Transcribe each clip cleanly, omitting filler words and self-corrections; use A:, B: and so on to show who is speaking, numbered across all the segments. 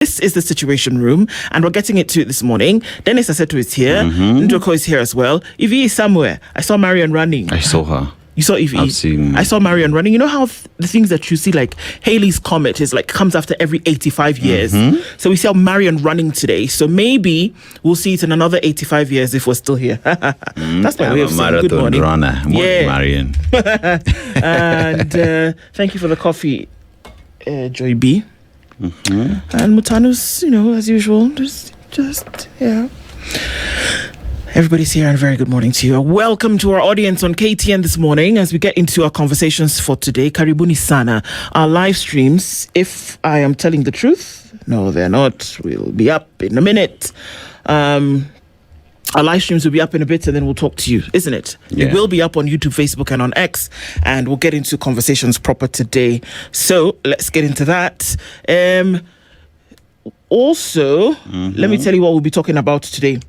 A: This is the Situation Room, and we're getting it to it this morning. Dennis Aseto is here. Ndoko is here as well. Evie is somewhere. I saw Marion running.
B: I saw her.
A: You saw Evie?
B: I've seen.
A: I saw Marion running. You know how the things that you see, like Halley's Comet, is like comes after every 85 years. So we saw Marion running today. So maybe we'll see it in another 85 years if we're still here. That's my way of saying good morning.
B: Runner.
A: Yeah.
B: Marion.
A: And thank you for the coffee, Joy B. And Mutanu's, as usual, just yeah. Everybody's here, and a very good morning to you. Welcome to our audience on KTN this morning as we get into our conversations for today. Karibuni sana. Our live streams, if I am telling the truth, no, they're not. We'll be up in a minute. Our live streams will be up in a bit, and then we'll talk to you, isn't it?
B: Yeah.
A: It will be up on YouTube, Facebook, and on X, and we'll get into conversations proper today. So let's get into that. Also, let me tell you what we'll be talking about today.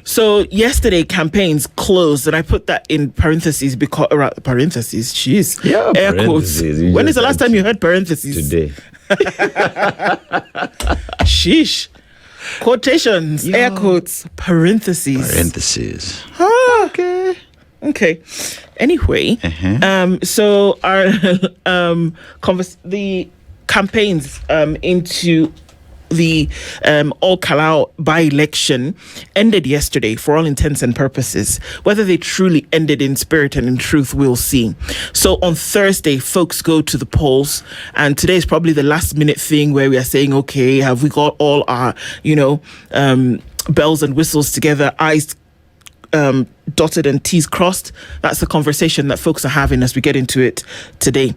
A: So yesterday, campaigns closed, and I put that in parentheses because parentheses. Jeez,
B: Yeah,
A: air quotes. When is the last time you heard parentheses?
B: Today.
A: Sheesh. Quotations, air quotes, parentheses.
B: Ah,
A: Okay. Anyway, so our the campaigns into the All Kalau by-election ended yesterday for all intents and purposes. Whether they truly ended in spirit and in truth, we'll see. So on Thursday, folks go to the polls, and today is probably the last minute thing where we are saying, okay, have we got all our, bells and whistles together, I's dotted and T's crossed? That's the conversation that folks are having as we get into it today.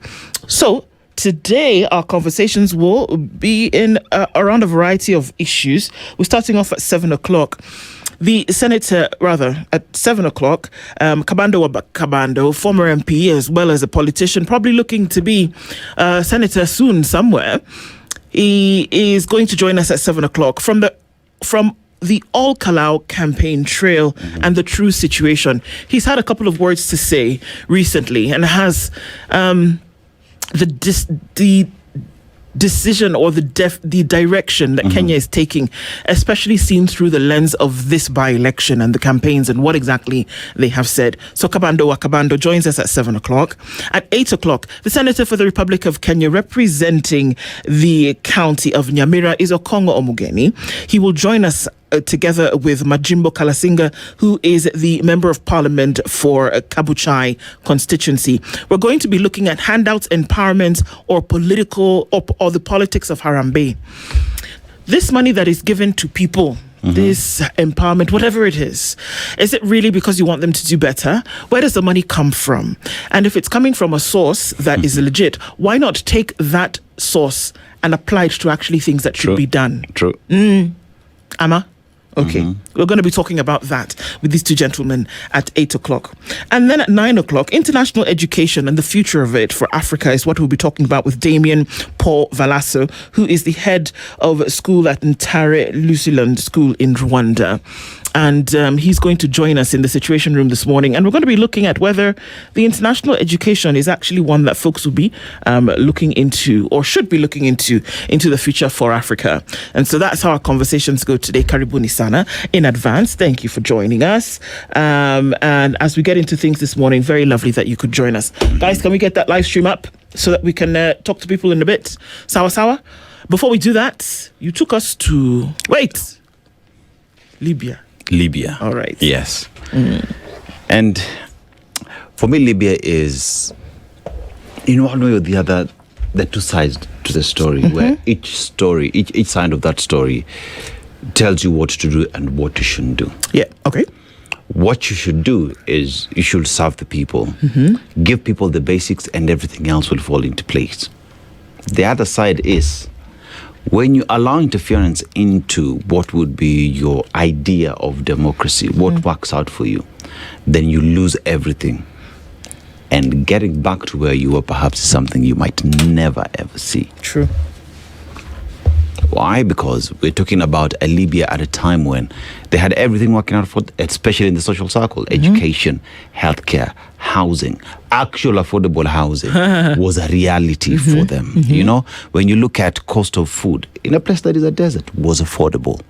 A: So today, our conversations will be in around a variety of issues. We're starting off at 7 o'clock. The senator, at 7 o'clock, Kabando Kabando, former MP as well as a politician, probably looking to be senator soon somewhere. He is going to join us at 7 o'clock from the All Kalau campaign trail and the true situation. He's had a couple of words to say recently and has the decision or the direction that Kenya is taking, especially seen through the lens of this by-election and the campaigns and what exactly they have said. So Kabando joins us at 7 o'clock. At 8 o'clock, the Senator for the Republic of Kenya representing the county of Nyamira is Okongo Omugeni. He will join us together with Majimbo Kalasinga, who is the Member of Parliament for Kabuchai constituency. We're going to be looking at handouts, empowerment, or political or the politics of Harambee. This money that is given to people, this empowerment, whatever it is it really because you want them to do better? Where does the money come from? And if it's coming from a source that is legit, why not take that source and apply it to actually things that should be done?
B: True.
A: Amma? Okay, we're going to be talking about that with these two gentlemen at 8 o'clock. And then at 9 o'clock, international education and the future of it for Africa is what we'll be talking about with Damien Paul Valasso, who is the head of a school at Ntare Luciland School in Rwanda. And he's going to join us in the Situation Room this morning. And we're going to be looking at whether the international education is actually one that folks will be looking into or should be looking into the future for Africa. And so that's how our conversations go today. Karibuni sana in advance. Thank you for joining us. And as we get into things this morning, very lovely that you could join us. Guys, can we get that live stream up so that we can talk to people in a bit? Sawa? Before we do that, you took us to... Wait! Libya. All right.
B: Yes. And for me, Libya is, in one way or the other, the two sides to the story, where each side of that story tells you what to do and what you shouldn't do.
A: Yeah, okay.
B: What you should do is you should serve the people, give people the basics, and everything else will fall into place. The other side is, when you allow interference into what would be your idea of democracy, what works out for you, then you lose everything. And getting back to where you were perhaps is something you might never, ever see.
A: True.
B: Why? Because we're talking about a Libya at a time when they had everything working out for, especially in the social circle, education, healthcare, housing, actual affordable housing was a reality for them. You know, when you look at cost of food in a place that is a desert, was affordable.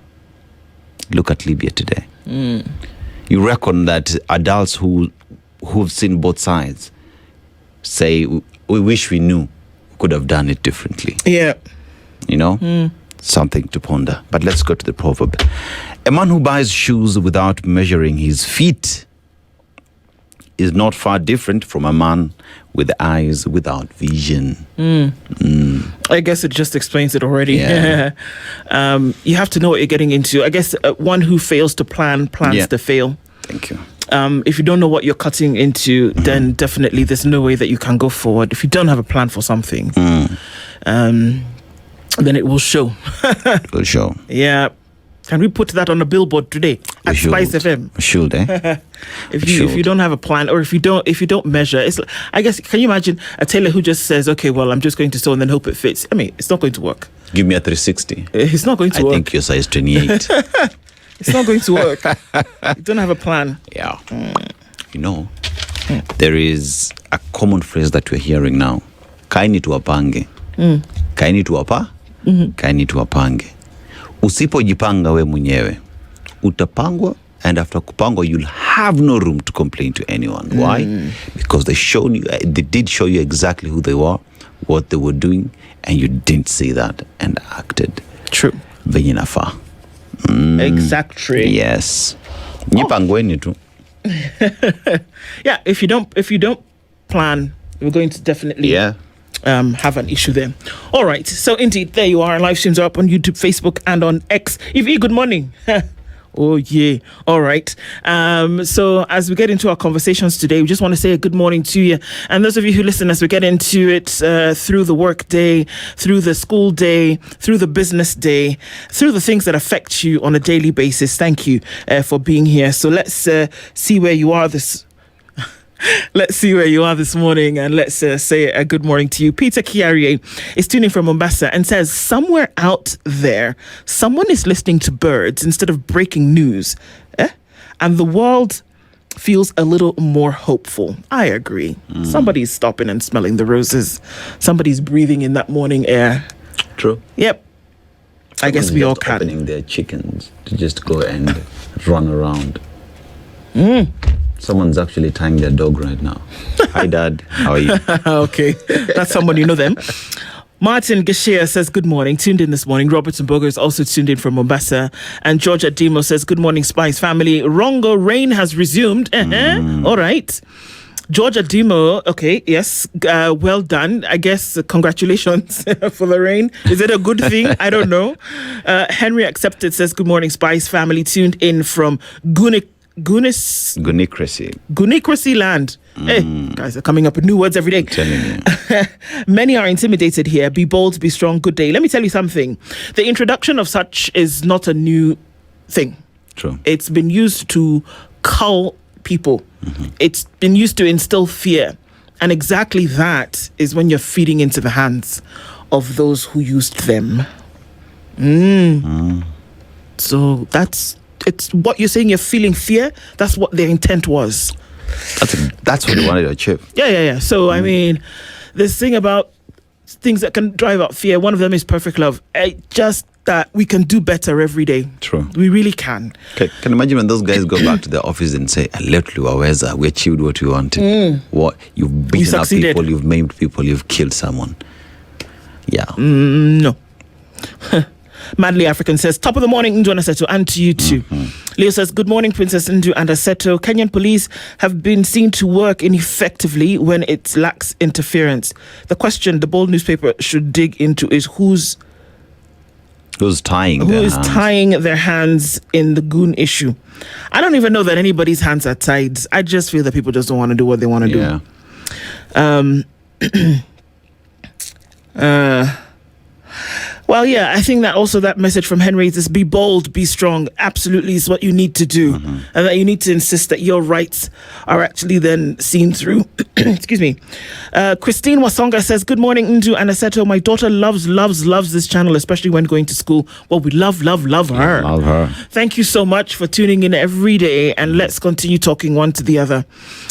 B: Look at Libya today. You reckon that adults who've seen both sides say, we wish we knew, could have done it differently.
A: Yeah.
B: You know, something to ponder. But let's go to the proverb. A man who buys shoes without measuring his feet is not far different from a man with eyes without vision.
A: I guess it just explains it already.
B: Yeah.
A: You have to know what you're getting into. I guess one who fails to plans to fail.
B: Thank you.
A: If you don't know what you're cutting into, then definitely there's no way that you can go forward. If you don't have a plan for something, then it will show.
B: It will show.
A: Yeah. Can we put that on a billboard today at SpiceFM?
B: Should, eh?
A: If you don't have a plan, or if you don't measure, it's, I guess, can you imagine a tailor who just says, okay, well, I'm just going to sew and then hope it fits? I mean, it's not going to work.
B: Give me a 360.
A: It's not going to work.
B: I think you're size 28.
A: It's not going to work. You don't have a plan.
B: Yeah. You know, there is a common phrase that we're hearing now. Kaini tuwapange. Kaini tuwapa. Kaini tuwapange. Usipojipanga we mwenyewe, utapangwa, and after kupangwa, you'll have no room to complain to anyone. Why? Because they did show you exactly who they were, what they were doing, and you didn't see that and acted.
A: True.
B: Venye inafaa.
A: Exactly.
B: Yes. Nyipangweni tu.
A: Yeah, if you don't plan, we're going to definitely have an issue there. All right, so indeed, there you are. Live streams are up on YouTube, Facebook, and on X. Evie, good morning. Oh, yeah. All right. So as we get into our conversations today, we just want to say a good morning to you. And those of you who listen as we get into it through the work day, through the school day, through the business day, through the things that affect you on a daily basis, thank you for being here. So let's see where you are Let's see where you are this morning, and let's say a good morning to you. Peter Kiarie is tuning from Mombasa and says, somewhere out there, someone is listening to birds instead of breaking news. And the world feels a little more hopeful. I agree. Somebody's stopping and smelling the roses. Somebody's breathing in that morning air.
B: True.
A: Yep. I guess we all can.
B: Opening their chickens to just go and run around. Someone's actually tying their dog right now. Hi, Dad. How are you?
A: Okay. That's someone you know them. Martin Gashia says, good morning. Tuned in this morning. Robert Mbogo is also tuned in from Mombasa. And George Adimo says, good morning, Spice family. Rongo, rain has resumed. All right. George Adimo, okay, yes, well done. I guess congratulations for the rain. Is it a good thing? I don't know. Henry Accepted says, good morning, Spice family. Tuned in from Gunicracy land. Hey, guys are coming up with new words every day.
B: I'm telling you.
A: Many are intimidated here. Be bold, be strong, good day. Let me tell you something. The introduction of such is not a new thing.
B: True.
A: It's been used to cull people. It's been used to instill fear. And exactly that is when you're feeding into the hands of those who used them. So it's what you're saying, you're feeling fear. That's what their intent was.
B: That's what they wanted to achieve.
A: Yeah. So, I mean, this thing about things that can drive out fear, one of them is perfect love. Just that we can do better every day.
B: True.
A: We really can.
B: Okay. Can you imagine when those guys go back to their office and say, we achieved what we wanted. What? You've beaten up people, you've maimed people, you've killed someone. Yeah.
A: No. Madly African says, top of the morning, Ndu and Aseto, and to you too. Leo says, good morning, Princess Ndu and Aseto. Kenyan police have been seen to work ineffectively when it lacks interference. The question the bold newspaper should dig into is who's tying their hands in the goon issue. I don't even know that anybody's hands are tied. I just feel that people just don't want to do what they want to do. Well, yeah, I think that also that message from Henry is be bold, be strong. Absolutely is what you need to do. And that you need to insist that your rights are actually then seen through. Excuse me. Christine Wasonga says, good morning, Ndu and Aseto. My daughter loves this channel, especially when going to school. Well, we love her.
B: Love her.
A: Thank you so much for tuning in every day, and let's continue talking one to the other.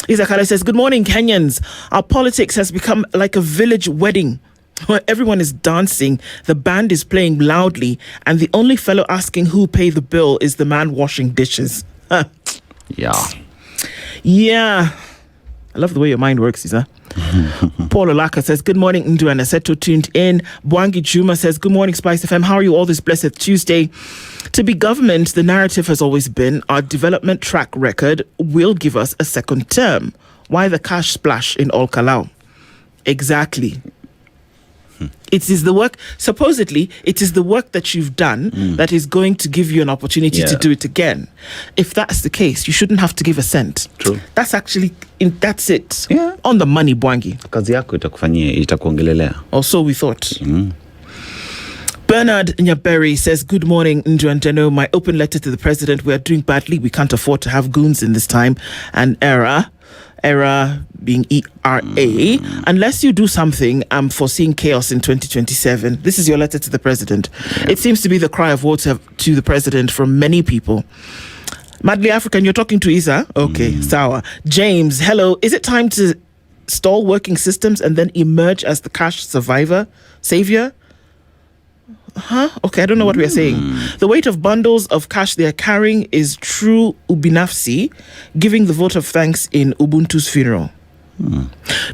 A: Isakala says, good morning, Kenyans. Our politics has become like a village wedding. Everyone is dancing, the band is playing loudly, and the only fellow asking who paid the bill is the man washing dishes.
B: Yeah.
A: I love the way your mind works, Isa. Paul Olaka says, good morning, Ndu and Aseto tuned in. Bwangi Juma says, good morning, Spice FM. How are you all this blessed Tuesday? To be government, the narrative has always been our development track record will give us a second term. Why the cash splash in Ol Kalou? Exactly. It is the work, supposedly, it is the work that you've done that is going to give you an opportunity to do it again. If that's the case, you shouldn't have to give a cent.
B: True.
A: That's actually, that's it.
B: Yeah.
A: On the money, Bwangi.
B: Kazi yako itakuongelelea.
A: Or so we thought. Bernard Nyaberi says, good morning, Ndu and Jeno. My open letter to the president, we are doing badly. We can't afford to have goons in this time and era being ERA. Unless you do something, I'm foreseeing chaos in 2027. This is your letter to the president. Yeah. It seems to be the cry of woe to the president from many people. Madly African, you're talking to Isa? Okay, Sawa. James, hello. Is it time to stall working systems and then emerge as the cash savior? Okay, I don't know what we are saying. The weight of bundles of cash they are carrying is true ubinafsi, giving the vote of thanks in Ubuntu's funeral.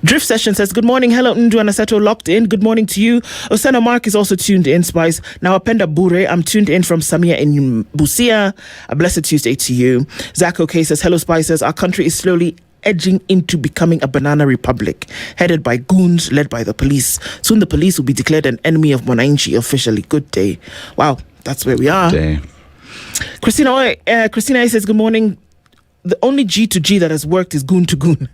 A: Drift Session says, good morning. Hello, Ndu and Aseto, locked in. Good morning to you. Osana Mark is also tuned in, Spice. Now, Apenda Bure, I'm tuned in from Samia in Busia. A blessed Tuesday to you. Zach OK says, hello, Spices. Our country is slowly edging into becoming a banana republic, headed by goons, led by the police. Soon the police will be declared an enemy of Mwananchi officially. Good day. Wow, that's where we are. Christina says, good morning. The only G to G that has worked is goon to goon.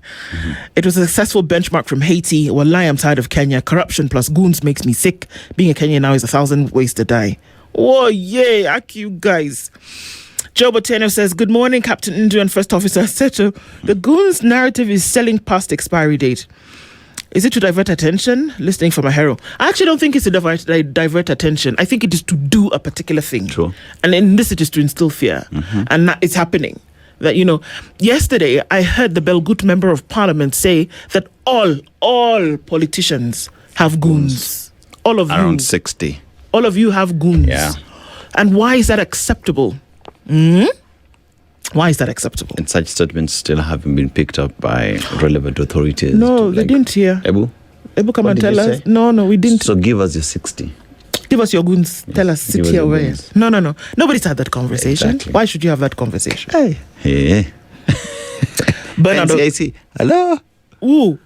A: It was a successful benchmark from Haiti. Wallahi, I'm tired of Kenya. Corruption plus goons makes me sick. Being a Kenyan now is 1,000 ways to die. Oh, yeah, ack you guys. Joe Boteno says, good morning, Captain Ndu and First Officer Seto. The goons narrative is selling past expiry date. Is it to divert attention? Listening from a hero. I actually don't think it's to divert attention. I think it is to do a particular thing.
B: True.
A: And in this, it is to instill fear. And that it's happening. That, yesterday I heard the Belgut Member of Parliament say that all politicians have goons. All of you.
B: Around 60.
A: All of you have goons.
B: Yeah.
A: And why is that acceptable? Why is that acceptable?
B: And such statements still haven't been picked up by relevant authorities.
A: No, they didn't hear.
B: Ebu,
A: come
B: what
A: and
B: did
A: tell
B: you
A: us.
B: say?
A: No, we didn't.
B: So give us your 60.
A: Give us your goons.
B: Yes,
A: Tell us 60
B: your
A: away.
B: goons.
A: No. Nobody's had that conversation.
B: Exactly.
A: Why should you have that conversation?
B: Hey.
A: Bernardo.
B: NCIC. Hello.
A: Ooh.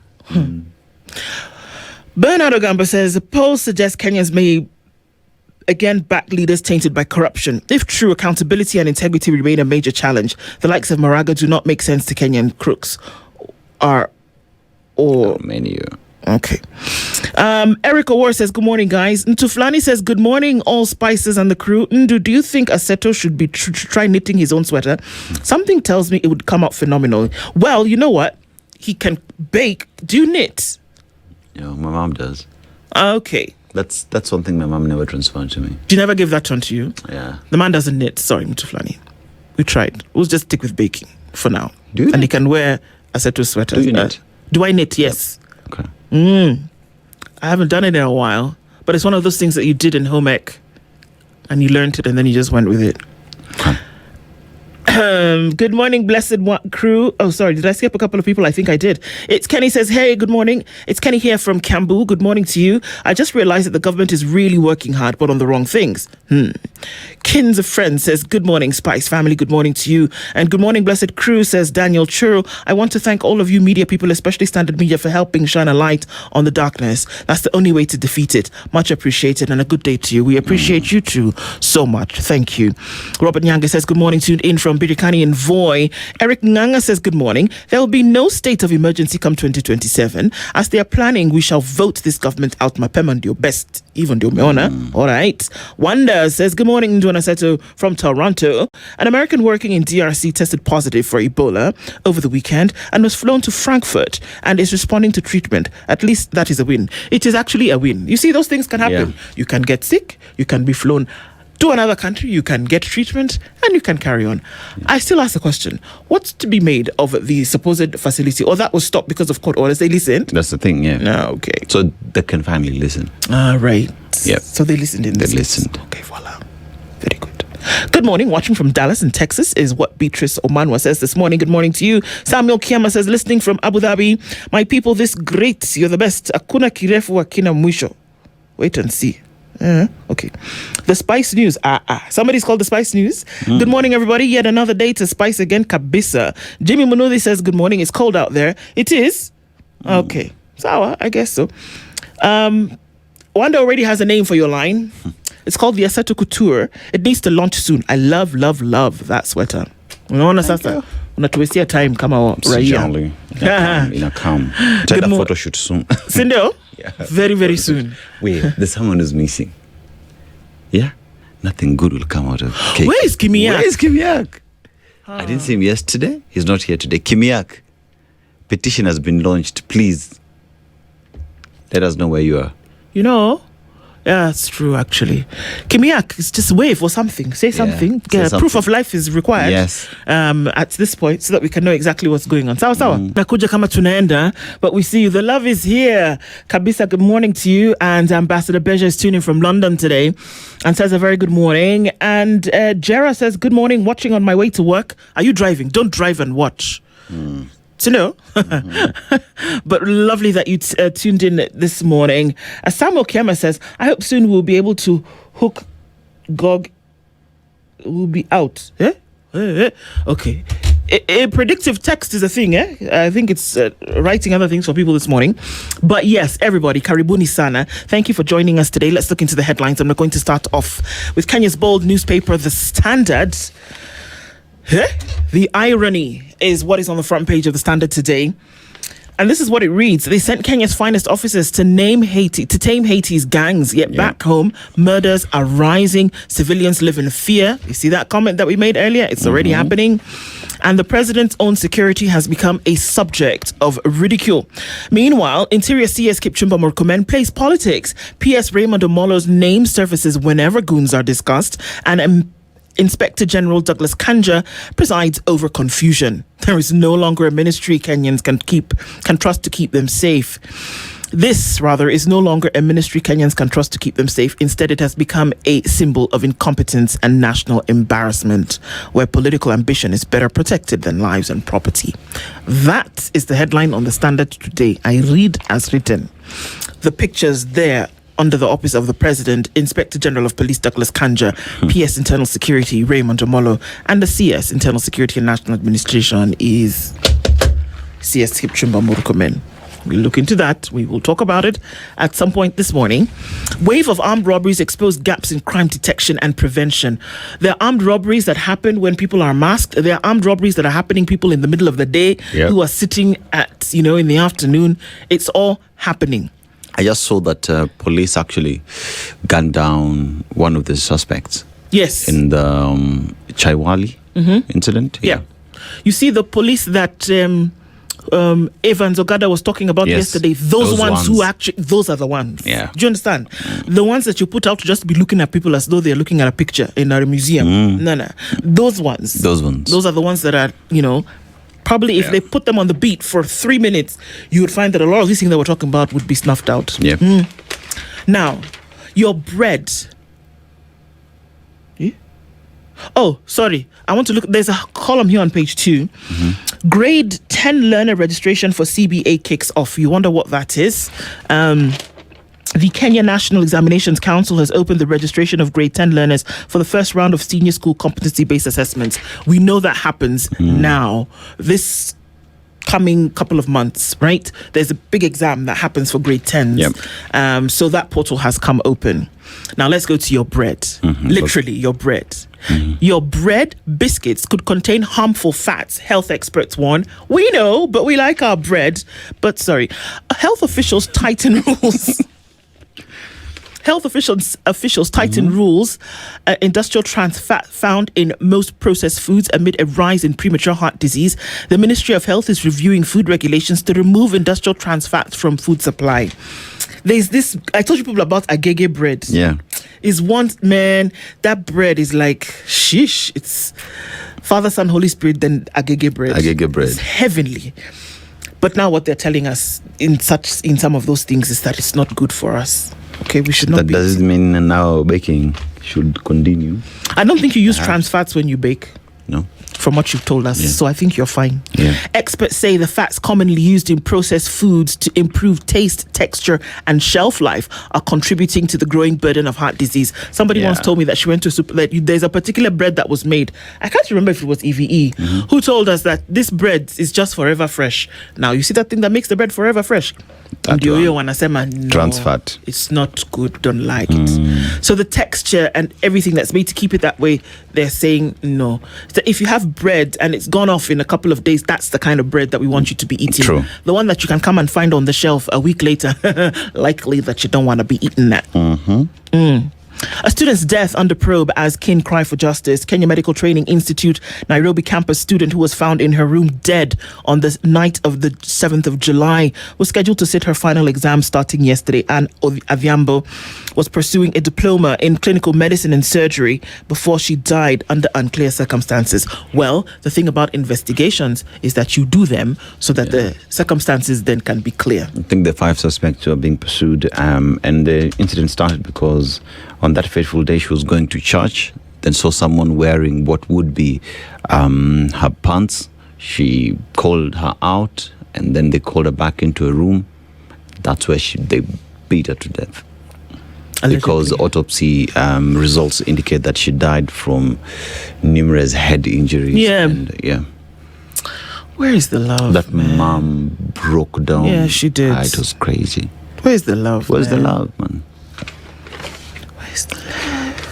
A: Bernardo Gamba says, the polls suggest Kenyans may again back leaders tainted by corruption. If true, accountability and integrity remain a major challenge. The likes of Maraga do not make sense to Kenyan crooks.
B: Many.
A: Okay. Eric Awar says, good morning, guys. Ntuflani says, good morning, all Spices and the crew. Ndu, do you think Aseto should be try knitting his own sweater? Something tells me it would come out phenomenal. Well, you know what? He can bake. Do you knit?
B: Yeah, my mom does.
A: Okay.
B: That's one thing my mom never transferred to me.
A: Do you never give that on to you?
B: Yeah.
A: The man doesn't knit. Sorry, Ntuflani. We tried. We'll just stick with baking for now.
B: Do you
A: And
B: knit?
A: he can wear Aseto sweaters.
B: Do you knit?
A: Do I knit? Yes.
B: Okay.
A: I haven't done it in a while, but it's one of those things that you did in home ec and you learned it and then you just went with it.
B: Okay.
A: Good morning, blessed crew. Oh, sorry, did I skip a couple of people? I think I did. It's Kenny says, hey, good morning. It's Kenny here from Kambu. Good morning to you. I just realized that the government is really working hard, but on the wrong things. Kins of Friends says, good morning, Spice family. Good morning to you. And good morning, blessed crew, says Daniel Churro. I want to thank all of you media people, especially Standard Media, for helping shine a light on the darkness. That's the only way to defeat it. Much appreciated, and a good day to you. We appreciate you too so much. Thank you. Robert Nyanga says, good morning, tuned in from Birikani and Voi. Eric Nganga says, good morning. There will be no state of emergency come 2027. As they are planning, we shall vote this government out. Mapemandio best, even do meona. All right. Wanda says, good morning, Ndwana Seto from Toronto. An American working in DRC tested positive for Ebola over the weekend and was flown to Frankfurt and is responding to treatment. At least that is a win. It is actually a win. You see, those things can happen. Yeah. You can get sick, you can be flown to another country, you can get treatment, and you can carry on. Yeah. I still ask the question, what's to be made of the supposed facility? Or that was stopped because of court orders? They listened?
B: That's the thing, yeah.
A: No, okay.
B: So they can finally listen.
A: Right.
B: Yeah.
A: So they listened in this
B: They listened.
A: case. Okay, voila. Very good. Good morning. Watching from Dallas in Texas is what Beatrice Omanwa says this morning. Good morning to you. Samuel Kiama says, listening from Abu Dhabi. My people, this great. You're the best. Akuna kirefu akina mwisho. Wait and see. Okay. The Spice News. Somebody's called the Spice News. Good morning, everybody. Yet another day to spice again. Kabisa. Jimmy Munudi says, good morning. It's cold out there. It is? Okay. Sawa, I guess so. Wanda already has a name for your line. It's called the Assetto Couture. It needs to launch soon. I love that sweater. Unaona sasa? Unatuwestia time kama raia.
B: Inakam. Take a photo shoot soon.
A: Sindio? Yeah. Very, very soon.
B: Wait, there's someone who's missing. Yeah? Nothing good will come out of cake.
A: Where is Kimiak?
B: I didn't see him yesterday. He's not here today. Kimiak, petition has been launched. Please, let us know where you are.
A: You know, yeah, it's true, actually. Kimiak, is just wave or something. Say something.
B: Say something.
A: Proof of life is required.
B: Yes.
A: At this point, so that we can know exactly what's going on. Sawa. Nakuja kama tunaenda, but we see you. The love is here. Kabisa, good morning to you. And Ambassador Beja is tuning from London today and says a very good morning. And Jera says, good morning, watching on my way to work. Are you driving? Don't drive and watch. To know. But lovely that you tuned in this morning. As Samuel Kiama says, I hope soon we'll be able to hook GOG. Will be out. Okay. A predictive text is a thing, I think it's writing other things for people this morning. But yes, everybody, karibuni sana. Thank you for joining us today. Let's look into the headlines. I'm going to start off with Kenya's bold newspaper, The Standard. The irony is what is on the front page of The Standard today. And this is what it reads. They sent Kenya's finest officers to tame Haiti's gangs. Yet back home, murders are rising. Civilians live in fear. You see that comment that we made earlier? It's already happening. And the president's own security has become a subject of ridicule. Meanwhile, Interior CS Kipchumba Murkomen plays politics. PS Raymond Omolo's name surfaces whenever goons are discussed. And Inspector General Douglas Kanja presides over confusion. There is no longer a ministry Kenyans can trust to keep them safe. This, rather, is no longer a ministry Kenyans can trust to keep them safe. Instead, it has become a symbol of incompetence and national embarrassment, where political ambition is better protected than lives and property. That is the headline on The Standard today. I read as written. The pictures there under the office of the President, Inspector General of Police Douglas Kanja, PS Internal Security Raymond Omolo, and the CS Internal Security and National Administration is CS Kipchumba Murkomen. We'll look into that. We will talk about it at some point this morning. Wave of armed robberies exposed gaps in crime detection and prevention. There are armed robberies that happen when people are masked. There are armed robberies that are happening people in the middle of the day who are sitting at, in the afternoon. It's all happening.
B: I just saw that police actually gunned down one of the suspects.
A: Yes.
B: In the Chaiwali incident.
A: Yeah. You see the police that Evans Ogada was talking about yesterday, those ones who actually, those are the ones.
B: Yeah.
A: Do you understand? The ones that you put out to just be looking at people as though they're looking at a picture in a museum. No. Those ones. Those are the ones that are, probably if they put them on the beat for 3 minutes, you would find that a lot of these things that we're talking about would be snuffed out.
B: Yeah.
A: Now, your bread. Oh, sorry. I want to look. There's a column here on page 2. Grade 10 learner registration for CBA kicks off. You wonder what that is? The Kenya National Examinations Council has opened the registration of grade 10 learners for the first round of senior school competency-based assessments. We know that happens now. This coming couple of months, right? There's a big exam that happens for grade 10s.
B: Yep.
A: So that portal has come open. Now let's go to your bread. Literally, your bread. Your bread biscuits could contain harmful fats, health experts warn. We know, but we like our bread. But sorry, health officials tighten rules. Health officials tighten rules. Industrial trans fat found in most processed foods amid a rise in premature heart disease. The Ministry of Health is reviewing food regulations to remove industrial trans fats from food supply. There's this, I told you people about agege bread.
B: Yeah.
A: Is one, man, that bread is like, sheesh, it's Father, Son, Holy Spirit, then agege bread.
B: Agege bread.
A: It's heavenly. But now what they're telling us in some of those things is that it's not good for us. Okay, we should not be.
B: That doesn't mean now baking should continue.
A: I don't think you use trans fats when you bake.
B: No.
A: From what you've told us.
B: Yeah.
A: So I think you're fine.
B: Yeah.
A: Experts say the fats commonly used in processed foods to improve taste, texture, and shelf life are contributing to the growing burden of heart disease. Somebody once told me that she went to there's a particular bread that was made. I can't remember if it was EVE who told us that this bread is just forever fresh. Now you see that thing that makes the bread forever fresh.
B: That one.
A: No,
B: Trans fat.
A: It's not good. Don't like it. So the texture and everything that's made to keep it that way, they're saying no. So if you have bread and it's gone off in a couple of days, that's the kind of bread that we want you to be eating.
B: True.
A: The one that you can come and find on the shelf a week later, likely that you don't want to be eating that. A student's death under probe as kin cry for justice. Kenya Medical Training Institute Nairobi campus student who was found in her room dead on the night of the 7th of July was scheduled to sit her final exam starting yesterday. Anne Adhiambo was pursuing a diploma in clinical medicine and surgery before she died under unclear circumstances. Well, the thing about investigations is that you do them so that the circumstances then can be clear.
B: I think the 5 suspects are being pursued, and the incident started because on that fateful day she was going to church, then saw someone wearing what would be her pants. She called her out, and then they called her back into a room. That's where they beat her to death. Allegedly. Because autopsy results indicate that she died from numerous head injuries.
A: Yeah.
B: And,
A: Where is the love?
B: That mom broke down.
A: Yeah, she did.
B: It was crazy.
A: Where's the love?
B: Where's the love, man?
A: Where's the love?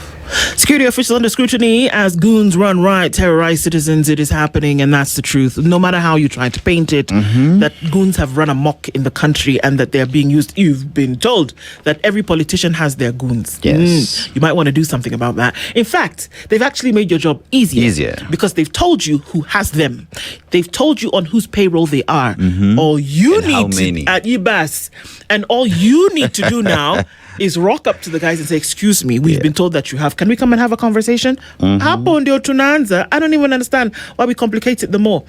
A: Security officials under scrutiny as goons run riot, terrorize citizens. It is happening, and that's the truth. No matter how you try to paint it, that goons have run amok in the country and that they're being used. You've been told that every politician has their goons.
B: Yes.
A: You might want to do something about that. In fact, they've actually made your job easier. Because they've told you who has them. They've told you on whose payroll they are. All you
B: and
A: need
B: how
A: to
B: many.
A: at Ibas. And all you need to do now is rock up to the guys and say, excuse me, we've been told that you have. Can we come and have a conversation? Hapo ndio tunaanza. I don't even understand why we complicate it the more.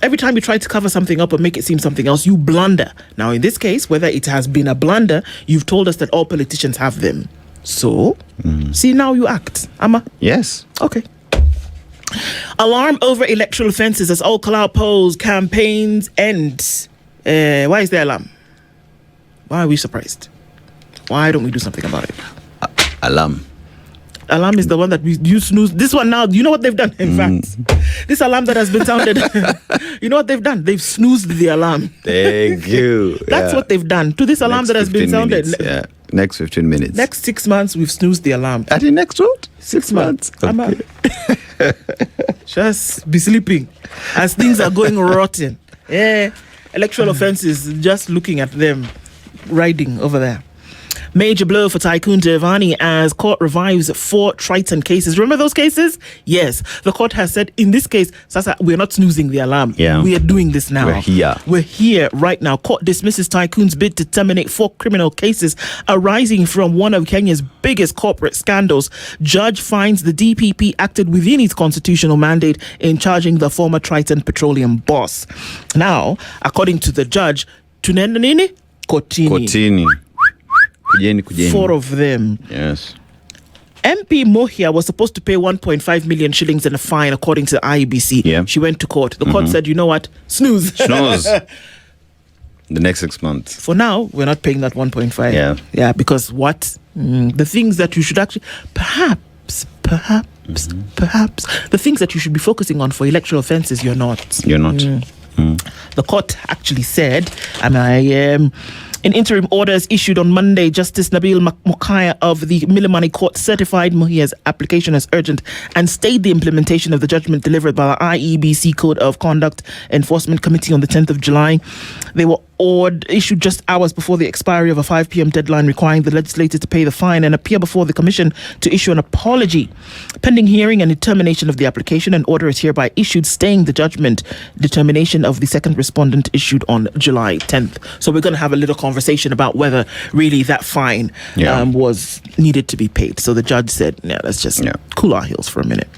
A: Every time you try to cover something up or make it seem something else, you blunder. Now, in this case, whether it has been a blunder, you've told us that all politicians have them. So, see, now you act. Ama?
B: Yes.
A: Okay. Alarm over electoral offences as all cloud polls campaigns end. Why is there alarm? Why are we surprised? Why don't we do something about it?
B: Alarm.
A: Alarm is the one that you snooze. This one now, you know what they've done? In fact, this alarm that has been sounded, you know what they've done? They've snoozed the alarm.
B: Thank you.
A: That's what they've done to this alarm
B: Next
A: that has been
B: 15
A: sounded.
B: minutes, Next 15 minutes.
A: Next 6 months, we've snoozed the alarm.
B: At the next what?
A: 6 months.
B: Okay.
A: Just be sleeping as things are going rotten. Electoral offences, just looking at them riding over there. Major blow for Tycoon Devani as court revives 4 Triton cases. Remember those cases? Yes. The court has said, in this case, Sasa, we're not snoozing the alarm.
B: Yeah.
A: We are doing this now. We're here right now. Court dismisses Tycoon's bid to terminate 4 criminal cases arising from one of Kenya's biggest corporate scandals. Judge finds the DPP acted within its constitutional mandate in charging the former Triton Petroleum boss. Now, according to the judge, tunenda nini? Kotini.
B: Kujeni.
A: 4 of them.
B: Yes.
A: MP Mohia was supposed to pay 1.5 million shillings in a fine, according to the IEBC.
B: Yeah.
A: She went to court. The court said, you know what? Snooze.
B: The next 6 months.
A: For now, we're not paying that 1.5.
B: Yeah.
A: Because what? The things that you should actually, perhaps, the things that you should be focusing on for electoral offences, you're not.
B: You're not.
A: The court actually said, in interim orders issued on Monday, Justice Nabil Mokaya of the Milimani Court certified Muhia's application as urgent and stayed the implementation of the judgment delivered by the IEBC Code of Conduct Enforcement Committee on the 10th of July. They were issued just hours before the expiry of a 5 p.m. deadline requiring the legislator to pay the fine and appear before the commission to issue an apology. Pending hearing and determination of the application, an order is hereby issued staying the judgment determination of the second respondent issued on July 10th. So we're going to have a little conversation about whether really that fine was needed to be paid. So the judge said, let's just cool our heels for a minute.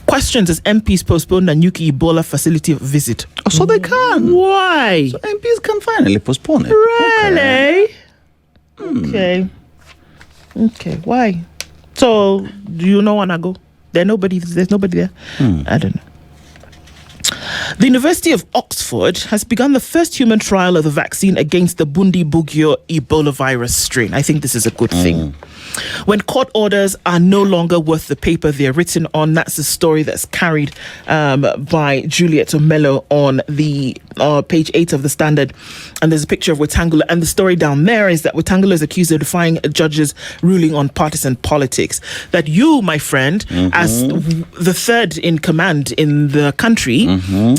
A: Questions as MPs postponed a Nyuki Ebola facility visit.
B: Oh, so they can.
A: Why?
B: So MPs can finally postpone it.
A: Really? Okay. Why? So do you know when I go? There's nobody there. I don't know. The University of Oxford has begun the first human trial of the vaccine against the Bundibugyo Ebola virus strain. I think this is a good thing. When court orders are no longer worth the paper they're written on, that's the story that's carried by Juliet Omelo on the page 8 of the Standard. And there's a picture of Wetangula. And the story down there is that Wetangula is accused of defying a judge's ruling on partisan politics. That you, my friend, as the third in command in the country,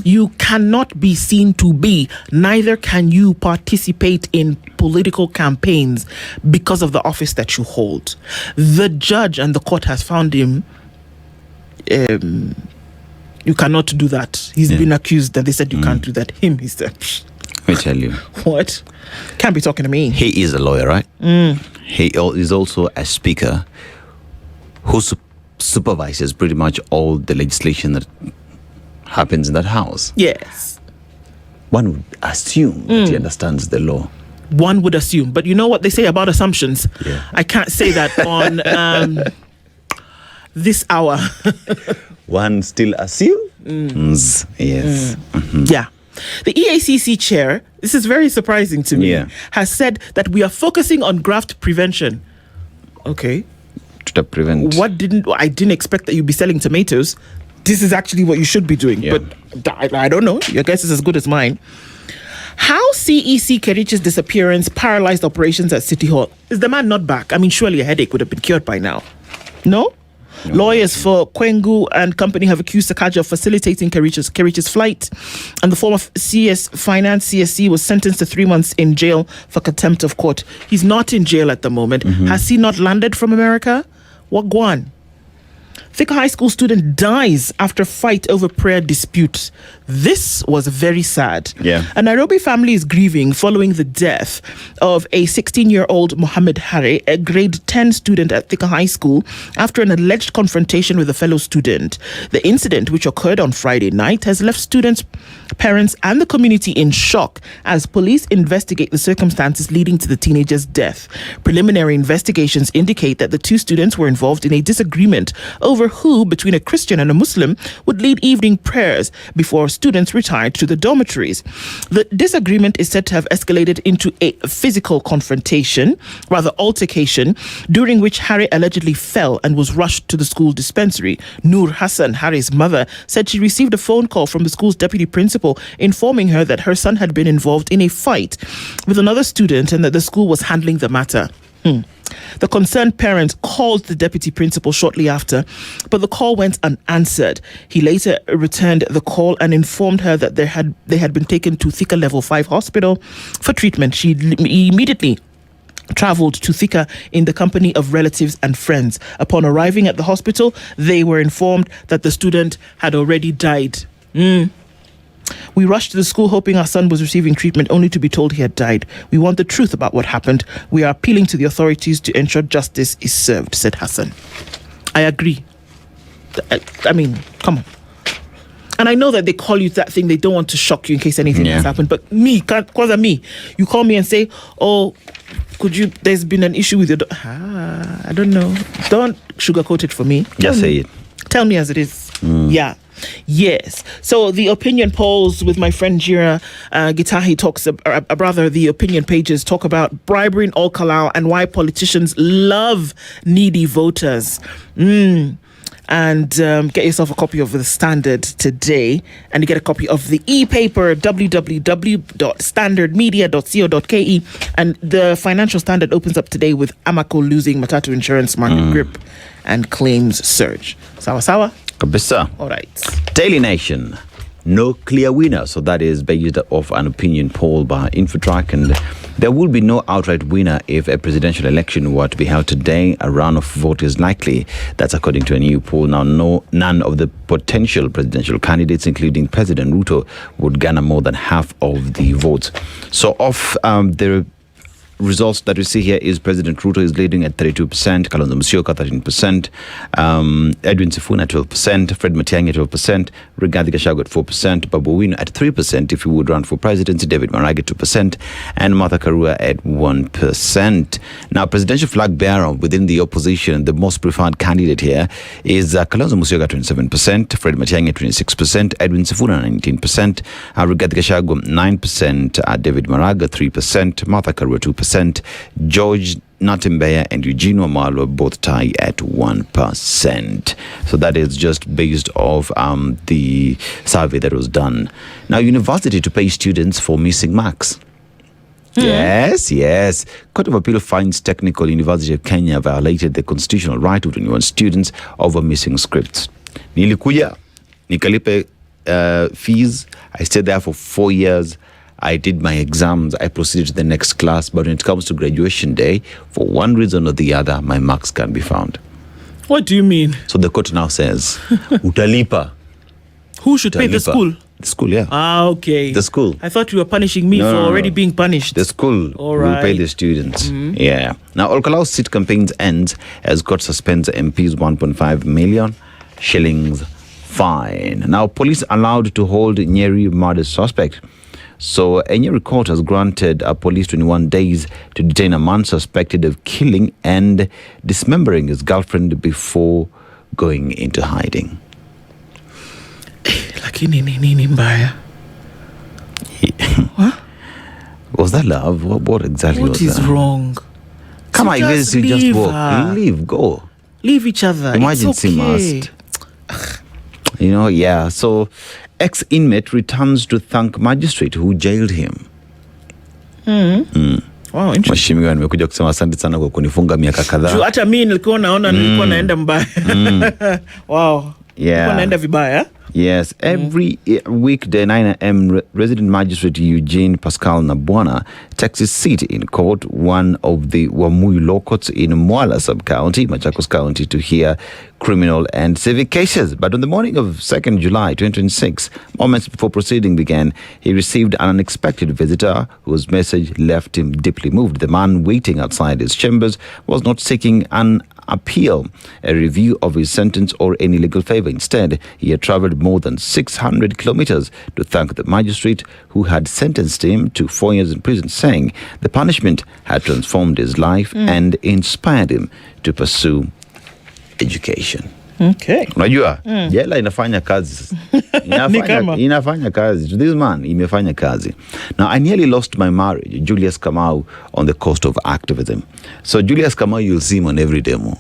A: you cannot be seen to be, neither can you participate in political campaigns because of the office that you hold. The judge and the court has found him, you cannot do that. He's been accused that they said you can't do that. He said,
B: let me tell you.
A: What? Can't be talking to me.
B: He is a lawyer, right? He is also a speaker who supervises pretty much all the legislation that happens in that house.
A: Yes.
B: One would assume that he understands the law.
A: One would assume. But you know what they say about assumptions?
B: Yeah.
A: I can't say that on this hour.
B: One still assumes. Yes.
A: Yeah. The EACC chair, this is very surprising to me, has said that we are focusing on graft prevention. Okay.
B: To prevent.
A: I didn't expect that you'd be selling tomatoes. This is actually what you should be doing.
B: Yeah.
A: But I don't know. Your guess is as good as mine. How CEC Kerichi's disappearance paralyzed operations at City Hall. Is the man not back? I mean, surely a headache would have been cured by now. No? Lawyers for Kwengu and company have accused Sakaja of facilitating Kerichi's flight. And the former finance CSC was sentenced to 3 months in jail for contempt of court. He's not in jail at the moment. Has he not landed from America? What guan? Thika High School student dies after fight over prayer dispute. This was very sad.
B: Yeah.
A: A Nairobi family is grieving following the death of a 16-year-old Mohammed Hari, a grade 10 student at Thika High School, after an alleged confrontation with a fellow student. The incident, which occurred on Friday night, has left students, parents, and the community in shock as police investigate the circumstances leading to the teenager's death. Preliminary investigations indicate that the two students were involved in a disagreement over who, between a Christian and a Muslim, would lead evening prayers before students retired to the dormitories. The disagreement is said to have escalated into a physical confrontation, rather altercation, during which Harry allegedly fell and was rushed to the school dispensary. Noor Hassan, Harry's mother, said she received a phone call from the school's deputy principal informing her that her son had been involved in a fight with another student and that the school was handling the matter. The concerned parent called the deputy principal shortly after, but the call went unanswered. He later returned the call and informed her that they had been taken to Thika Level 5 hospital for treatment. She immediately travelled to Thika in the company of relatives and friends. Upon arriving at the hospital, they were informed that the student had already died. We rushed to the school hoping our son was receiving treatment, only to be told he had died. We want the truth about what happened. We are appealing to the authorities to ensure justice is served, said Hassan. I agree. I mean, come on. And I know that they call you that thing. They don't want to shock you in case anything has happened. But me, you call me and say, oh, there's been an issue with your I don't know. Don't sugarcoat it for me.
B: Just say it.
A: Tell me as it is. Yeah. Yes. So the opinion polls with my friend Jira Gitahi talks rather the opinion pages talk about bribery in Olkalau and why politicians love needy voters. And get yourself a copy of the Standard today, and you get a copy of the e-paper www.standardmedia.co.ke. And the Financial Standard opens up today with Amaco losing Matatu insurance market grip and claims surge. Sawa.
B: Kabisa.
A: All right.
B: Daily Nation. No clear winner. So that is based off an opinion poll by Infotrack, and there will be no outright winner if a presidential election were to be held today. A round of vote is likely. That's according to a new poll. Now, none of the potential presidential candidates, including President Ruto, would garner more than half of the votes. So of the results that we see here is President Ruto is leading at 32%, Kalonzo Musyoka 13%, Edwin Sifuna 12%, Fred Matiang'i at 12%, Rigathi Gachagua at 4%, Babu Owino at 3% if he would run for presidency, David Maraga 2%, and Martha Karua at 1%. Now, presidential flag bearer within the opposition, the most preferred candidate here is Kalonzo Musyoka 27%, Fred Matiang'i 26%, Edwin Sifuna 19%, Rigathi Gachagua 9%, David Maraga 3%, Martha Karua 2%, George Natembeya and Eugene Wamalwa both tie at 1%. So that is just based off the survey that was done. Now, university to pay students for missing marks. Yes. Court of Appeal finds Technical University of Kenya violated the constitutional right of 21 students over missing scripts. Nilikuja, nikalipe fees. I stayed there for 4 years. I did my exams, I proceeded to the next class, but when it comes to graduation day, for one reason or the other, my marks can't be found.
A: What do you mean?
B: So the court now says, utalipa.
A: Who should pay? The school?
B: The school, yeah.
A: Okay.
B: The school.
A: I thought you were punishing me for already being punished.
B: The school will pay the students. Yeah. Now, Olkalau's seat campaigns ends as court suspends MP's 1.5 million shillings fine. Now, police allowed to hold Nyeri murder suspect. So, a Nyeri court has granted police 21 days to detain a man suspected of killing and dismembering his girlfriend before going into hiding.
A: Lakini nini mbaya? What?
B: Was that love? What exactly was that?
A: What is wrong?
B: Come on,
A: just
B: you just walk.
A: her.
B: Leave, go.
A: Leave each other.
B: Emergency
A: it's okay.
B: must. Yeah. So, ex-inmate returns to thank magistrate who jailed him.
A: Wow, interesting.
B: Mheshimiwa, nimekuja kusema asante sana kwa kunifunga miaka kadhaa.
A: Hata mimi nilikuwa naona nilikuwa naenda mbaya. Wow.
B: Yeah.
A: Nilikuwa naenda vibaya.
B: Yes, every weekday 9 a.m. resident magistrate Eugene Pascal Nabwana takes his seat in court, one of the Wamui law courts in Mwala sub-county, Machakos County, to hear criminal and civic cases. But on the morning of 2nd July 2026, moments before proceeding began, he received an unexpected visitor whose message left him deeply moved. The man waiting outside his chambers was not seeking an appeal, a review of his sentence, or any legal favor. Instead, he had traveled more than 600 kilometers to thank the magistrate who had sentenced him to 4 years in prison, saying the punishment had transformed his life and inspired him to pursue education.
A: Okay.
B: Unajua, jela inafanya kazi. Inafanya kazi. To this man, imefanya kazi. Now, I nearly lost my marriage, Julius Kamau, on the cost of activism. So, Julius Kamau, you'll see him on every demo.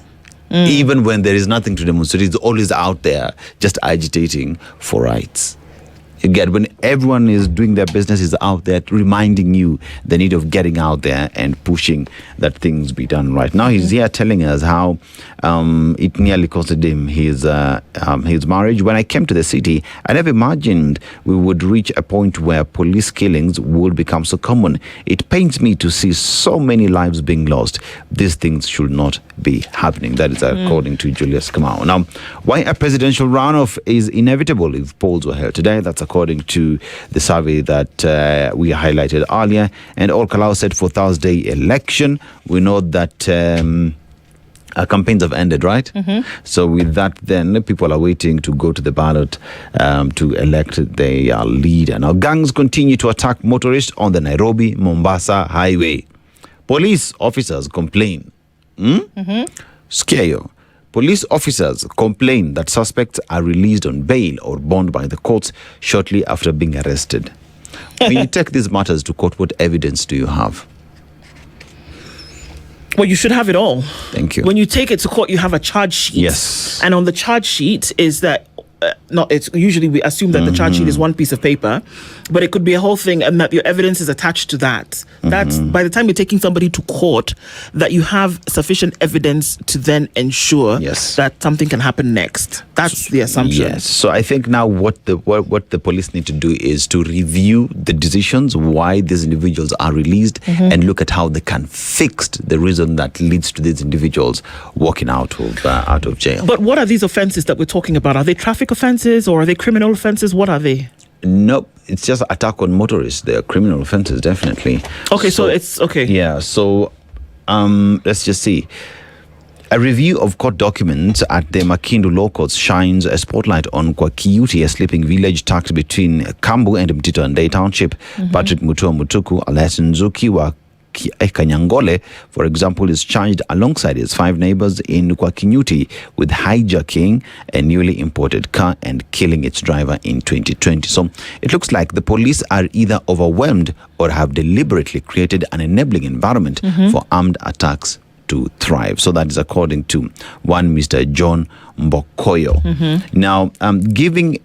B: Even when there is nothing to demonstrate, he's always out there just agitating for rights. You get, when everyone is doing their business, is out there reminding you the need of getting out there and pushing that things be done right. Now he's here telling us how it nearly costed him his marriage. When I came to the city, I never imagined we would reach a point where police killings would become so common. It pains me to see so many lives being lost. These things should not be happening. That is according to Julius Kamau. Now, why a presidential runoff is inevitable if polls were held today? That's according to the survey that we highlighted earlier. And Olkalau said for Thursday election, we know that campaigns have ended, right? So with that, then people are waiting to go to the ballot to elect their leader. Now, gangs continue to attack motorists on the Nairobi-Mombasa highway. Police officers complain. Scare you. Police officers complain that suspects are released on bail or bond by the courts shortly after being arrested. When you take these matters to court, what evidence do you have?
A: Well, you should have it all.
B: Thank you.
A: When you take it to court, you have a charge sheet.
B: Yes.
A: And on the charge sheet is that it's usually we assume that the charge sheet is one piece of paper, but it could be a whole thing, and that your evidence is attached to that. That's by the time you're taking somebody to court, that you have sufficient evidence to then ensure that something can happen next. That's the assumption.
B: Yes. So I think now what the police need to do is to review the decisions why these individuals are released and look at how they can fix the reason that leads to these individuals walking out of jail.
A: But what are these offenses that we're talking about? Are they traffic offenses or are they criminal offenses? What are they?
B: Nope, it's just attack on motorists. They're criminal offenses, definitely.
A: Okay, so it's okay.
B: Yeah, so let's just see. A review of court documents at the Makindu Law Courts shines a spotlight on Kwakiuti, a sleeping village tucked between Kambu and Mtito and Day Township. Patrick Mutua Mutuku, alias Nzuki wa Kanyangole, for example, is charged alongside his 5 neighbors in Kwakinyuti with hijacking a newly imported car and killing its driver in 2020. So it looks like the police are either overwhelmed or have deliberately created an enabling environment for armed attacks to thrive. So that is according to one Mr. John Mbokoyo. Now, giving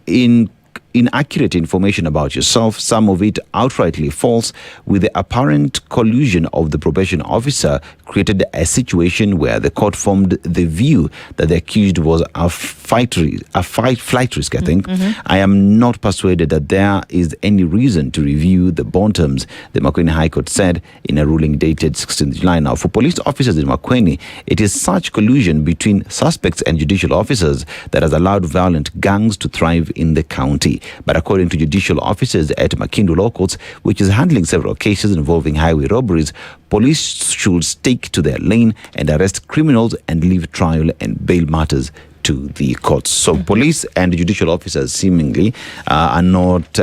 B: inaccurate information about yourself, some of it outrightly false, with the apparent collusion of the probation officer, created a situation where the court formed the view that the accused was a flight risk, I think. I am not persuaded that there is any reason to review the bond terms, the Makueni High Court said in a ruling dated 16th July. Now, for police officers in Makueni, it is such collusion between suspects and judicial officers that has allowed violent gangs to thrive in the county. But according to judicial officers at Makindu Law Courts, which is handling several cases involving highway robberies, police should stick to their lane and arrest criminals and leave trial and bail matters to the courts. So police and judicial officers seemingly are not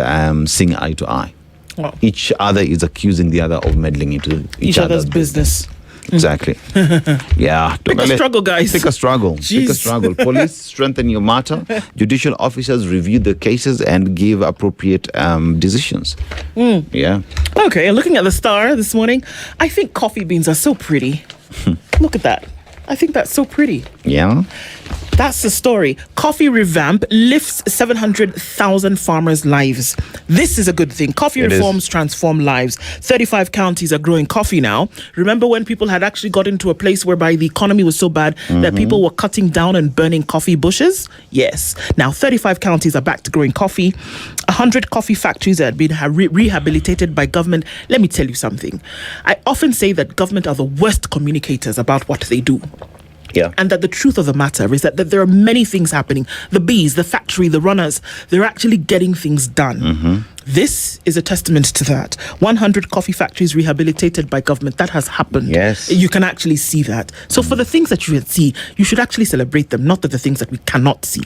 B: seeing eye to eye.
A: Wow.
B: Each other is accusing the other of meddling into each other's business. Exactly. Yeah.
A: Pick a struggle, guys.
B: Pick a struggle.
A: Jeez.
B: Pick a struggle. Police strengthen your matter. Judicial officers review the cases and give appropriate decisions. Yeah.
A: Okay, and looking at the Star this morning, I think coffee beans are so pretty. Look at that. I think that's so pretty.
B: Yeah.
A: That's the story. Coffee revamp lifts 700,000 farmers' lives. This is a good thing. Coffee reforms transform lives. 35 counties are growing coffee now. Remember when people had actually got into a place whereby the economy was so bad that people were cutting down and burning coffee bushes? Yes. Now 35 counties are back to growing coffee. 100 coffee factories that had been rehabilitated by government. Let me tell you something. I often say that government are the worst communicators about what they do.
B: Yeah.
A: And that the truth of the matter is that there are many things happening. The bees, the factory, the runners, they're actually getting things done. This is a testament to that. 100 coffee factories rehabilitated by government. That has happened.
B: Yes.
A: You can actually see that. So for the things that you can see, you should actually celebrate them, not the things that we cannot see.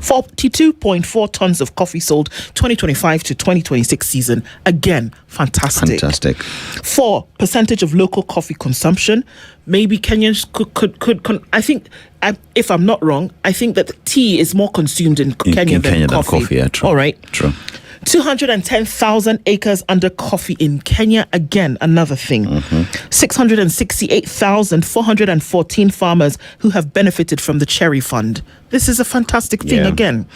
A: 42.4 tons of coffee sold 2025 to 2026 season. Again, fantastic. 4 percentage of local coffee consumption. Maybe Kenyans could I think, if I'm not wrong, I think that tea is more consumed in Kenya than coffee.
B: Yeah, true.
A: All right.
B: True.
A: 210,000 acres under coffee in Kenya. Again, another thing. 668,414 farmers who have benefited from the Cherry Fund. This is a fantastic thing again.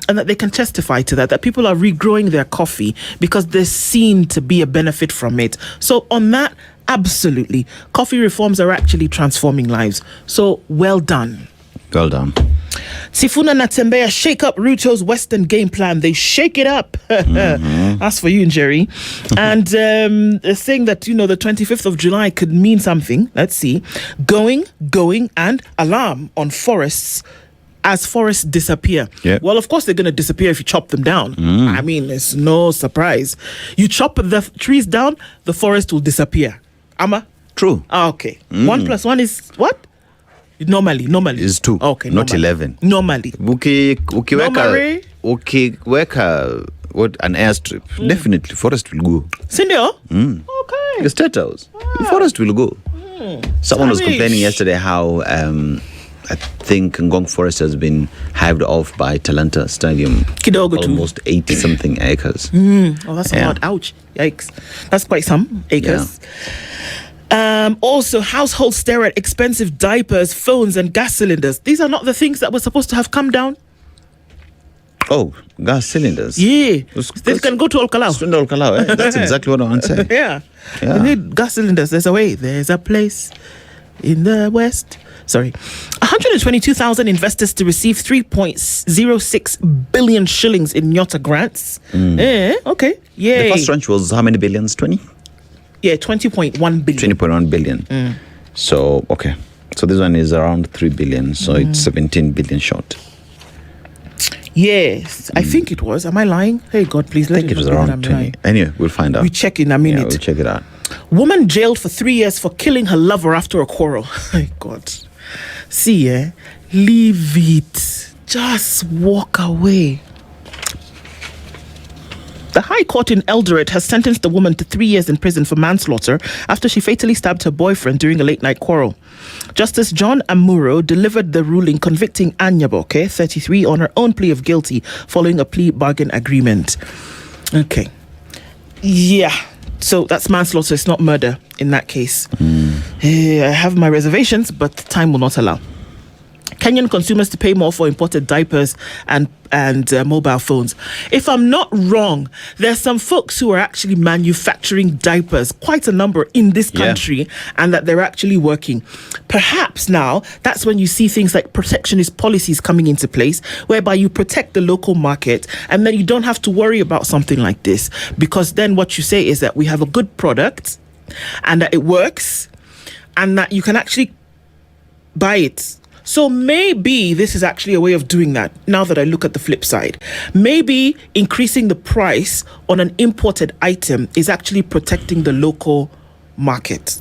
A: And that they can testify to that people are regrowing their coffee because there's seen to be a benefit from it. So on that, absolutely. Coffee reforms are actually transforming lives. So well done.
B: Well done.
A: Sifuna Natembeya shake up Ruto's Western game plan. They shake it up. That's for you, Jerry. And saying that, the 25th of July could mean something. Let's see. Going, and alarm on forests as forests disappear. Yep. Well, of course, they're going to disappear if you chop them down. I mean, it's no surprise. You chop the trees down, the forest will disappear. Ama?
B: True.
A: Okay. 1 + 1 is what? Normally
B: is 2.
A: Okay,
B: not 11.
A: Normally.
B: Ukiweka what an airstrip, definitely forest will go.
A: Sindio? Okay.
B: The state house, the forest will go. Someone was complaining yesterday how I think Ngong Forest has been hived off by Talanta Stadium.
A: Kidogo too.
B: Almost 80-something acres.
A: Oh, that's a lot. Ouch. Yikes. That's quite some acres. Also, household stare at expensive diapers, phones, and gas cylinders. These are not the things that were supposed to have come down.
B: Oh, gas cylinders.
A: Yeah. They can go to Olkalau.
B: That's exactly what I want to say.
A: Yeah. We need gas cylinders. There's a way. There's a place in the West. Sorry. 122,000 investors to receive 3.06 billion shillings in Nyota grants. Okay. Yeah.
B: The first tranche was how many billions? 20?
A: Yeah, 20.1 billion.
B: 20.1 billion. So, okay. So this one is around 3 billion. So it's 17 billion short.
A: Yes, I think it was. Am I lying? Hey, God, please let
B: I think it was around 20. Anyway, we'll find out.
A: We check in a minute.
B: Yeah, we'll check it out.
A: Woman jailed for 3 years for killing her lover after a quarrel. My God. See, leave it. Just walk away. The High Court in Eldoret has sentenced the woman to 3 years in prison for manslaughter after she fatally stabbed her boyfriend during a late-night quarrel. Justice John Amuro delivered the ruling convicting Anyaboke, 33, on her own plea of guilty following a plea bargain agreement. Okay. Yeah. So that's manslaughter. It's not murder in that case. I have my reservations, but time will not allow. Kenyan consumers to pay more for imported diapers and mobile phones. If I'm not wrong, there's some folks who are actually manufacturing diapers, quite a number in this country, and that they're actually working. Perhaps now, that's when you see things like protectionist policies coming into place, whereby you protect the local market, and then you don't have to worry about something like this, because then what you say is that we have a good product, and that it works, and that you can actually buy it. So maybe this is actually a way of doing that, now that I look at the flip side. Maybe increasing the price on an imported item is actually protecting the local market.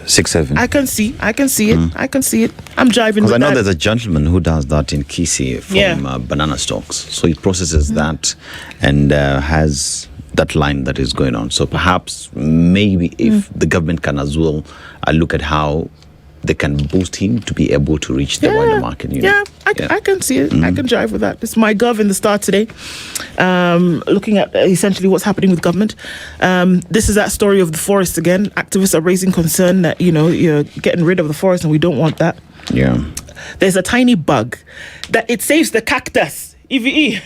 B: 6-7.
A: I can see it. I can see it. I'm jiving with
B: Because I know
A: that.
B: there's a gentleman who does that in Kisii from banana stalks. So he processes that and has that line that is going on. So perhaps, maybe if the government can as well look at how they can boost him to be able to reach the wider market.
A: I can see it. I can jive with that. It's my Gov in the Star today, looking at essentially what's happening with government. This is that story of the forest again. Activists are raising concern that, you're getting rid of the forest and we don't want that.
B: Yeah.
A: There's a tiny bug that it saves the cactus. EVE,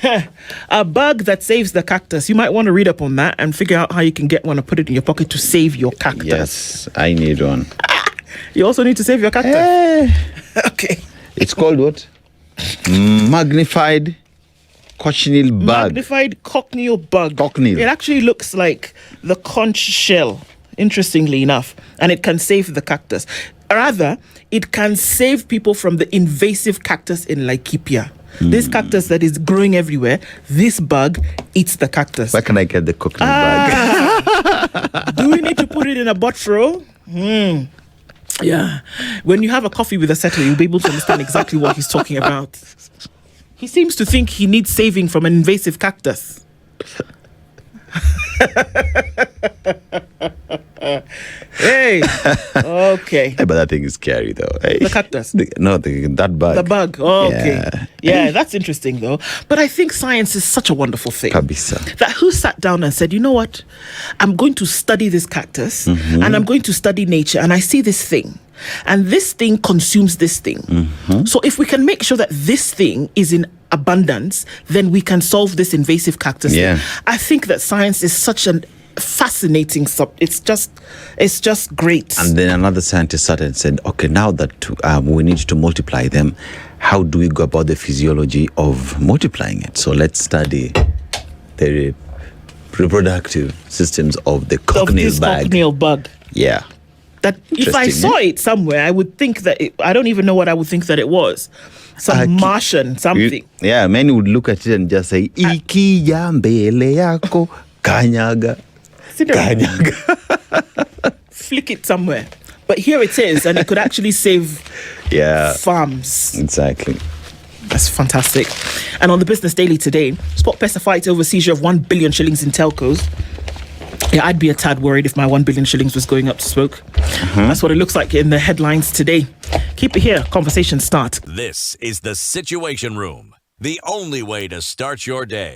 A: a bug that saves the cactus. You might want to read up on that and figure out how you can get one and put it in your pocket to save your cactus.
B: Yes, I need one.
A: You also need to save your cactus. Okay.
B: It's called what? Magnified cochineal bug.
A: Magnified cochineal bug.
B: Cochineal.
A: It actually looks like the conch shell, interestingly enough, and it can save the cactus. Rather, it can save people from the invasive cactus in Laikipia. This cactus that is growing everywhere, this bug eats the cactus.
B: Where can I get the cochineal bug?
A: Do we need to put it in a bottle? Yeah. When you have a coffee with a setter, you'll be able to understand exactly what he's talking about. He seems to think he needs saving from an invasive cactus. Hey. Okay.
B: Hey, but that thing is scary, though. Hey.
A: The cactus?
B: That bug.
A: The bug. Oh, okay. Yeah, that's interesting, though. But I think science is such a wonderful thing.
B: Kabisa.
A: That who sat down and said, you know what? I'm going to study this cactus and I'm going to study nature, and I see this thing. And this thing consumes this thing. So if we can make sure that this thing is in abundance, then we can solve this invasive cactus thing. I think that science is such a fascinating it's just great.
B: And then another scientist started and said, okay, now that we need to multiply them, how do we go about the physiology of multiplying it? So let's study the reproductive systems of the cochineal bug. Yeah.
A: That if I saw it somewhere, I would think that I don't even know what I would think that it was. Some Martian, something.
B: Many would look at it and just say, Iki ya mbele yako kanyaga. Kanyaga.
A: Flick it somewhere. But here it is, and it could actually save farms.
B: Exactly.
A: That's fantastic. And on the Business Daily today, Spot Pesa fights over seizure of 1 billion shillings in telcos. Yeah, I'd be a tad worried if my 1 billion shillings was going up to smoke. That's what it looks like in the headlines today. Keep it here. Conversation start.
C: This is the Situation Room, the only way to start your day.